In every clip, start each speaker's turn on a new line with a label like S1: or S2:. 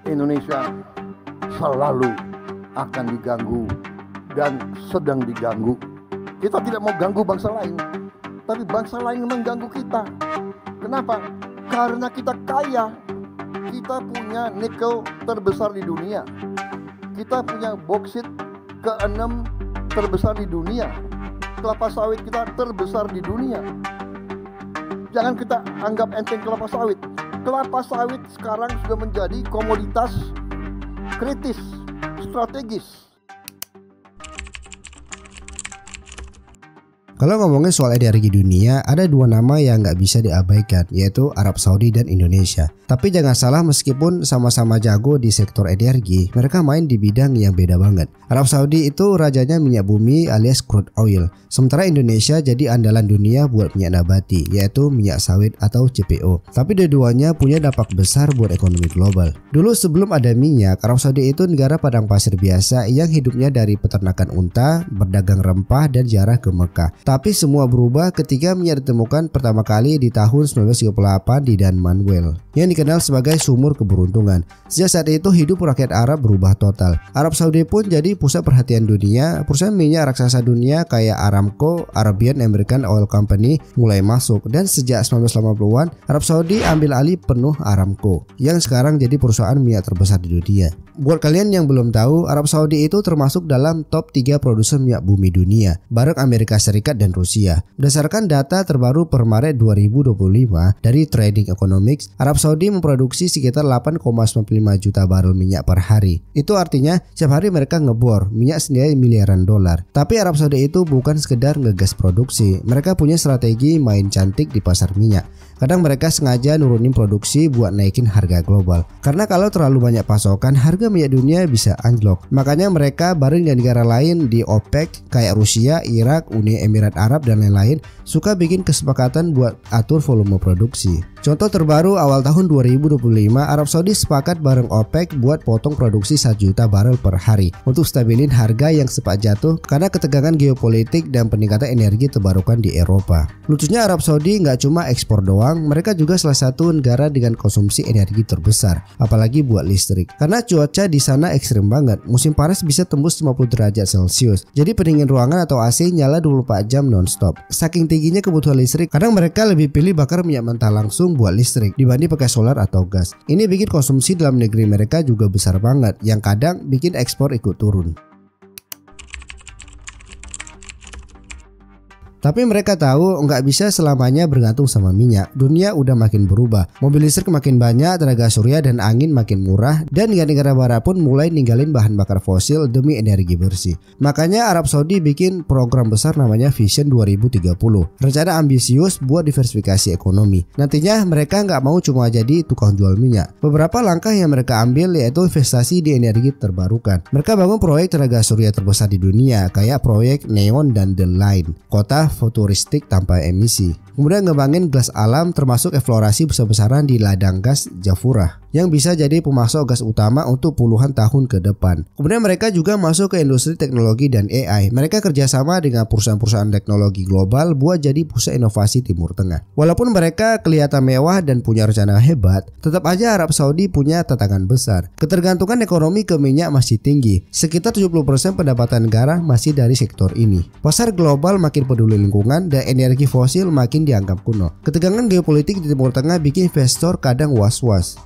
S1: Indonesia selalu akan diganggu dan sedang diganggu. Kita tidak mau ganggu bangsa lain, tapi bangsa lain mengganggu kita. Kenapa? Karena kita kaya. Kita punya nikel terbesar di dunia. Kita punya boksit ke-6 terbesar di dunia. Kelapa sawit kita terbesar di dunia. Jangan kita anggap enteng kelapa sawit. Kelapa sawit sekarang sudah menjadi komoditas kritis, strategis.
S2: Kalau ngomongin soal energi dunia, ada dua nama yang nggak bisa diabaikan, yaitu Arab Saudi dan Indonesia. Tapi jangan salah, meskipun sama-sama jago di sektor energi, mereka main di bidang yang beda banget. Arab Saudi itu rajanya minyak bumi alias crude oil, sementara Indonesia jadi andalan dunia buat minyak nabati, yaitu minyak sawit atau CPO. Tapi dua-duanya punya dampak besar buat ekonomi global. Dulu sebelum ada minyak, Arab Saudi itu negara padang pasir biasa yang hidupnya dari peternakan unta, berdagang rempah, dan ziarah ke Mekah. Tapi semua berubah ketika minyak ditemukan pertama kali di tahun 1938 di Dan Manuel, yang dikenal sebagai sumur keberuntungan. Sejak saat itu hidup rakyat Arab berubah total. Arab Saudi pun jadi pusat perhatian dunia. Perusahaan minyak raksasa dunia kayak Aramco, Arabian American Oil Company mulai masuk, dan sejak 1980-an Arab Saudi ambil alih penuh Aramco, yang sekarang jadi perusahaan minyak terbesar di dunia. Buat kalian yang belum tahu, Arab Saudi itu termasuk dalam top 3 produsen minyak bumi dunia, bareng Amerika Serikat dan Rusia. Berdasarkan data terbaru per Maret 2025 dari Trading Economics, Arab Saudi memproduksi sekitar 8,95 juta barel minyak per hari. Itu artinya setiap hari mereka ngebor minyak senilai miliaran dolar. Tapi Arab Saudi itu bukan sekedar ngegas produksi, mereka punya strategi main cantik di pasar minyak. Kadang mereka sengaja nurunin produksi buat naikin harga global. Karena kalau terlalu banyak pasokan, harga minyak dunia bisa anjlok. Makanya mereka bareng dengan negara lain di OPEC kayak Rusia, Irak, Uni Emirat Arab, dan lain-lain suka bikin kesepakatan buat atur volume produksi. Contoh terbaru, awal tahun 2025 Arab Saudi sepakat bareng OPEC buat potong produksi 1 juta barel per hari untuk stabilin harga yang sempat jatuh karena ketegangan geopolitik dan peningkatan energi terbarukan di Eropa. Lucunya Arab Saudi nggak cuma ekspor doang, mereka juga salah satu negara dengan konsumsi energi terbesar, apalagi buat listrik. Karena cuaca di sana ekstrim banget, musim panas bisa tembus 50 derajat Celcius. Jadi pendingin ruangan atau AC nyala 24 jam non-stop. Saking tingginya kebutuhan listrik, kadang mereka lebih pilih bakar minyak mentah langsung buat listrik dibanding pakai solar atau gas. Ini bikin konsumsi dalam negeri mereka juga besar banget, yang kadang bikin ekspor ikut turun. Tapi mereka tahu nggak bisa selamanya bergantung sama minyak. Dunia udah makin berubah. Mobil listrik makin banyak, tenaga surya dan angin makin murah, dan negara-negara barat pun mulai ninggalin bahan bakar fosil demi energi bersih. Makanya Arab Saudi bikin program besar namanya Vision 2030. Rencana ambisius buat diversifikasi ekonomi. Nantinya mereka nggak mau cuma jadi tukang jual minyak. Beberapa langkah yang mereka ambil yaitu investasi di energi terbarukan. Mereka bangun proyek tenaga surya terbesar di dunia kayak proyek Neon dan The Line, kota futuristik tanpa emisi. Kemudian ngembangin gas alam termasuk eksplorasi besar-besaran di ladang gas Jafurah yang bisa jadi pemasok gas utama untuk puluhan tahun ke depan. Kemudian mereka juga masuk ke industri teknologi dan AI. Mereka kerjasama dengan perusahaan-perusahaan teknologi global buat jadi pusat inovasi Timur Tengah. Walaupun mereka kelihatan mewah dan punya rencana hebat, tetap aja Arab Saudi punya tantangan besar. Ketergantungan ekonomi ke minyak masih tinggi. Sekitar 70% pendapatan negara masih dari sektor ini. Pasar global makin peduli lingkungan dan energi fosil makin dianggap kuno. Ketegangan geopolitik di Timur Tengah bikin investor kadang was-was.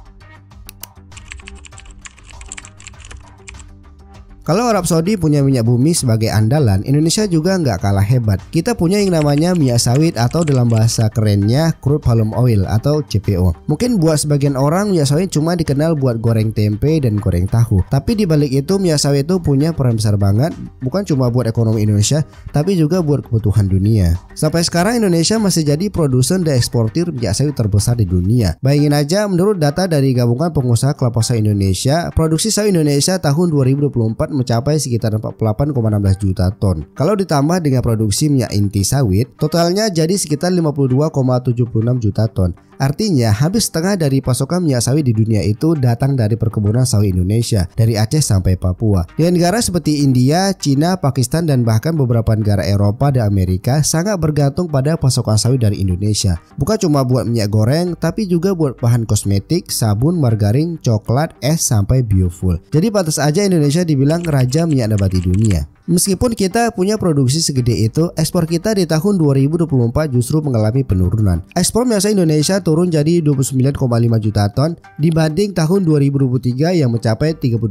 S2: Kalau Arab Saudi punya minyak bumi sebagai andalan, Indonesia juga nggak kalah hebat. Kita punya yang namanya minyak sawit atau dalam bahasa kerennya crude palm oil atau CPO. Mungkin buat sebagian orang minyak sawit cuma dikenal buat goreng tempe dan goreng tahu. Tapi di balik itu minyak sawit itu punya peran besar banget, bukan cuma buat ekonomi Indonesia, tapi juga buat kebutuhan dunia. Sampai sekarang Indonesia masih jadi produsen dan eksportir minyak sawit terbesar di dunia. Bayangin aja, menurut data dari Gabungan Pengusaha Kelapa Sawit Indonesia, produksi sawit Indonesia tahun 2024 mencapai sekitar 48,16 juta ton. Kalau ditambah dengan produksi minyak inti sawit, totalnya jadi sekitar 52,76 juta ton. Artinya hampir setengah dari pasokan minyak sawit di dunia itu datang dari perkebunan sawit Indonesia, dari Aceh sampai Papua. Di negara seperti India, Cina, Pakistan, dan bahkan beberapa negara Eropa dan Amerika sangat bergantung pada pasokan sawit dari Indonesia. Bukan cuma buat minyak goreng, tapi juga buat bahan kosmetik, sabun, margarin, coklat, es, sampai biofuel. Jadi pantas aja Indonesia dibilang raja minyak nabati dunia. Meskipun kita punya produksi segede itu, ekspor kita di tahun 2024 justru mengalami penurunan. Ekspor minyak sawit Indonesia turun jadi 29,5 juta ton dibanding tahun 2023 yang mencapai 32,2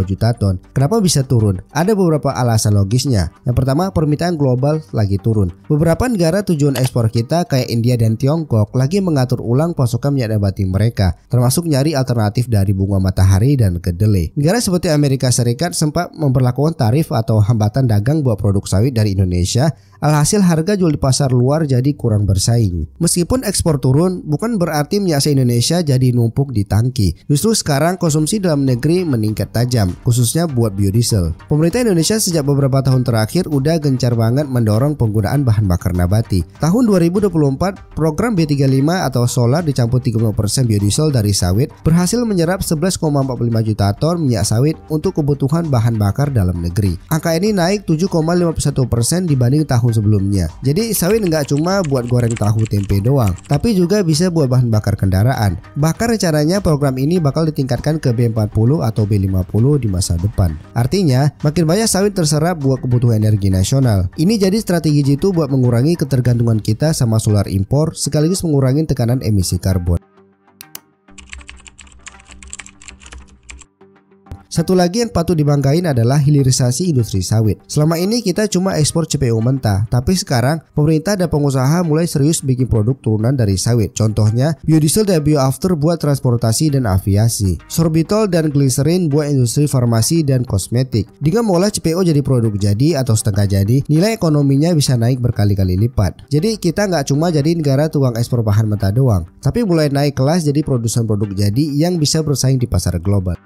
S2: juta ton. Kenapa bisa turun? Ada beberapa alasan logisnya. Yang pertama, permintaan global lagi turun. Beberapa negara tujuan ekspor kita kayak India dan Tiongkok lagi mengatur ulang pasokan minyak nabati mereka, termasuk nyari alternatif dari bunga matahari dan kedelai. Negara seperti Amerika Serikat sempat memperlakukan tarif atau hambatan dagang buat produk sawit dari Indonesia. Alhasil harga jual di pasar luar jadi kurang bersaing. Meskipun ekspor turun, bukan berarti minyak sawit Indonesia jadi numpuk di tangki. Justru sekarang konsumsi dalam negeri meningkat tajam, khususnya buat biodiesel. Pemerintah Indonesia sejak beberapa tahun terakhir udah gencar banget mendorong penggunaan bahan bakar nabati. Tahun 2024, program B35 atau solar dicampur 30% biodiesel dari sawit berhasil menyerap 11,45 juta ton minyak sawit untuk kebutuhan bahan bakar dalam negeri. Angka ini naik 7,51% dibanding tahun sebelumnya. Jadi sawit nggak cuma buat goreng tahu tempe doang, tapi juga bisa buat bahan bakar kendaraan. Bahkan rencananya program ini bakal ditingkatkan ke B40 atau B50 di masa depan. Artinya makin banyak sawit terserap buat kebutuhan energi nasional. Ini jadi strategi jitu buat mengurangi ketergantungan kita sama solar impor, sekaligus mengurangi tekanan emisi karbon. Satu lagi yang patut dibanggain adalah hilirisasi industri sawit. Selama ini kita cuma ekspor CPO mentah, tapi sekarang pemerintah dan pengusaha mulai serius bikin produk turunan dari sawit. Contohnya biodiesel dan bioafter buat transportasi dan aviasi, sorbitol dan gliserin buat industri farmasi dan kosmetik. Dengan mengolah CPO jadi produk jadi atau setengah jadi, nilai ekonominya bisa naik berkali-kali lipat. Jadi kita nggak cuma jadi negara tukang ekspor bahan mentah doang, tapi mulai naik kelas jadi produsen produk jadi yang bisa bersaing di pasar global.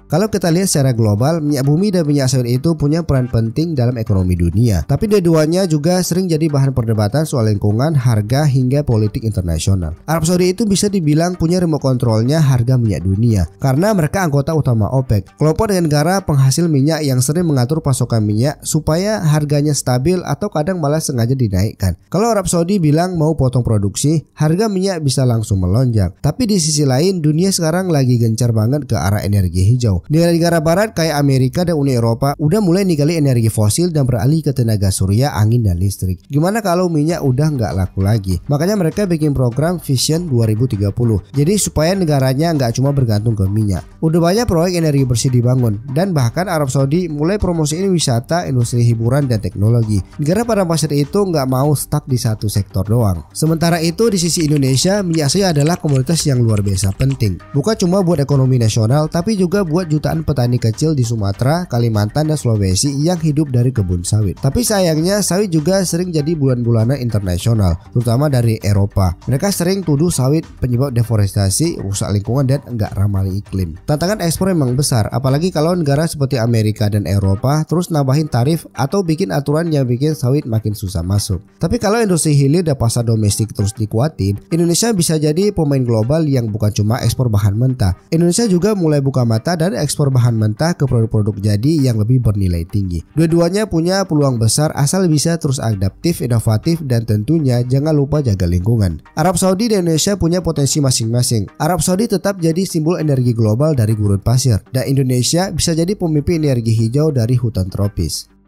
S2: Kalau kita lihat secara global, minyak bumi dan minyak sawit itu punya peran penting dalam ekonomi dunia. Tapi dua-duanya juga sering jadi bahan perdebatan soal lingkungan, harga, hingga politik internasional. Arab Saudi itu bisa dibilang punya remote kontrolnya harga minyak dunia, karena mereka anggota utama OPEC, kelompok dengan negara penghasil minyak yang sering mengatur pasokan minyak supaya harganya stabil atau kadang malah sengaja dinaikkan. Kalau Arab Saudi bilang mau potong produksi, harga minyak bisa langsung melonjak. Tapi di sisi lain, dunia sekarang lagi gencar banget ke arah energi hijau. Negara-negara barat kayak Amerika dan Uni Eropa udah mulai ninggalin energi fosil dan beralih ke tenaga surya, angin, dan listrik. Gimana kalau minyak udah nggak laku lagi? Makanya mereka bikin program Vision 2030. Jadi supaya negaranya nggak cuma bergantung ke minyak. Udah banyak proyek energi bersih dibangun, dan bahkan Arab Saudi mulai promosiin wisata, industri hiburan, dan teknologi. Negara pada pasar itu nggak mau stuck di satu sektor doang. Sementara itu di sisi Indonesia, minyak sawit adalah komoditas yang luar biasa penting. Bukan cuma buat ekonomi nasional, tapi juga buat jutaan petani kecil di Sumatera, Kalimantan, dan Sulawesi yang hidup dari kebun sawit. Tapi sayangnya sawit juga sering jadi bulan-bulanan internasional, terutama dari Eropa. Mereka sering tuduh sawit penyebab deforestasi, rusak lingkungan, dan enggak ramah iklim. Tantangan ekspor memang besar, apalagi kalau negara seperti Amerika dan Eropa terus nambahin tarif atau bikin aturan yang bikin sawit makin susah masuk. Tapi kalau industri hilir dan pasar domestik terus dikuatin, Indonesia bisa jadi pemain global yang bukan cuma ekspor bahan mentah. Indonesia juga mulai buka mata dan ekspor bahan mentah ke produk-produk jadi yang lebih bernilai tinggi. Dua-duanya punya peluang besar asal bisa terus adaptif, inovatif, dan tentunya jangan lupa jaga lingkungan. Arab Saudi dan Indonesia punya potensi masing-masing. Arab Saudi tetap jadi simbol energi global dari gurun pasir, dan Indonesia bisa jadi pemimpin energi hijau dari hutan tropis.